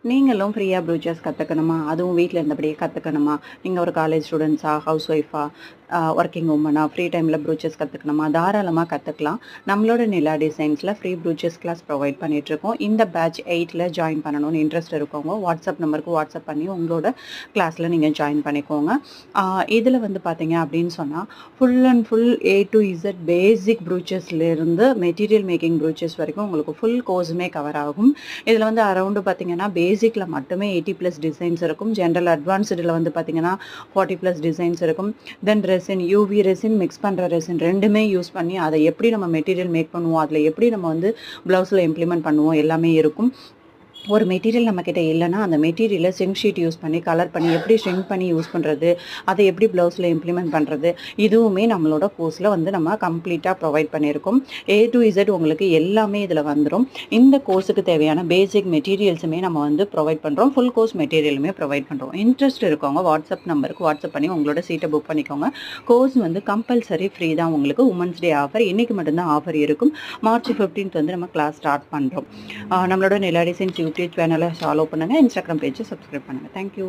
நீங்களும் ஃப்ரீயா ப்ரூச்சர்ஸ் கத்துக்கணுமா? அதுவும் வீட்ல இருந்தபடியே கத்துக்கணுமா? நீங்க ஒரு காலேஜ் ஸ்டூடண்ட்ஸா, ஹவுஸ் ஒய்ஃபா, வொர்க்கிங் வுமனா, ஃப்ரீ டைம்ல ப்ரூச்சர்ஸ் கத்துக்கணுமா? தாராளமா கத்துக்கலாம். நம்மளோட நிலா டிசைன்ஸ்ல ஃப்ரீ ப்ரூச்சர்ஸ் கிளாஸ் ப்ரொவைட் பண்ணிட்டுருக்கோம். இந்த பேட்ச் 8ல ஜாயின் பண்ணணும்னு இன்ட்ரெஸ்ட் இருக்கவங்க, வாட்ஸ்அப் நம்பருக்கு வாட்ஸ்அப் பண்ணி உங்களோட கிளாஸ்ல நீங்க ஜாயின் பண்ணிக்கோங்க. இதுல வந்து பார்த்தீங்க அப்படின்னு சொன்னா, full and full A to Z basic ப்ரூச்சர்ஸ்லேருந்து மெட்டீரியல் மேக்கிங் ப்ரூச்சர்ஸ் வரைக்கும் உங்களுக்கு ஃபுல் கோர்ஸுமே கவர் ஆகும். இதில வந்து அரவுண்டு பார்த்தீங்கன்னா, பேசிக்ல மட்டுமே 80+ டிசைன்ஸ் இருக்கும். ஜென்ரல் அட்வான்ஸ்டுல வந்து பார்த்தீங்கன்னா, 40+ டிசைன்ஸ் இருக்கும். தென் ரெசின், யூவி ரெசின், மிக்ஸ் பண்ற ரெசின் 2மே யூஸ் பண்ணி, அதை எப்படி நம்ம மெட்டீரியல் மேக் பண்ணுவோம், அதில எப்படி நம்ம வந்து ப்ளவுஸ்ல இம்ப்ளிமெண்ட் பண்ணுவோம், எல்லாமே இருக்கும். ஒரு மெட்டீரியல் நம்மக்கிட்ட இல்லைன்னா, அந்த மெட்டீரியலை சிங்க் ஷீட் யூஸ் பண்ணி, கலர் பண்ணி, எப்படி ஷ்ரிங்க் பண்ணி யூஸ் பண்ணுறது, அதை எப்படி ப்ளவுஸில் இம்ப்ளிமெண்ட் பண்ணுறது, இதுவுமே நம்மளோட கோர்ஸில் வந்து நம்ம கம்ப்ளீட்டாக ப்ரொவைட் பண்ணியிருக்கோம். ஏ டு இசட் உங்களுக்கு எல்லாமே இதில் வந்துடும். இந்த கோர்ஸுக்கு தேவையான பேசிக் மெட்டீரியல்ஸுமே நம்ம வந்து ப்ரொவைட் பண்ணுறோம். ஃபுல் கோர்ஸ் மெட்டீரியலுமே ப்ரொவைட் பண்ணுறோம். இன்ட்ரெஸ்ட் இருக்கவங்க வாட்ஸ்அப் நம்பருக்கு வாட்ஸ்அப் பண்ணி உங்களோட சீட்டை புக் பண்ணிக்கோங்க. கோர்ஸ் வந்து கம்பல்சரி ஃப்ரீ தான் உங்களுக்கு. உமன்ஸ் டே ஆஃபர் இன்றைக்கி மட்டும்தான் ஆஃபர் இருக்கும். மார்ச் 15th வந்து நம்ம கிளாஸ் ஸ்டார்ட் பண்ணுறோம். நம்மளோட நிலா டிசைன்ஸ் யூடியூப் சேனலை ஃபாலோ பண்ணுங்கள். இன்ஸ்டாகிராம் பேஜை சப்ஸ்கிரைப் பண்ணுங்கள். தேங்க்யூ.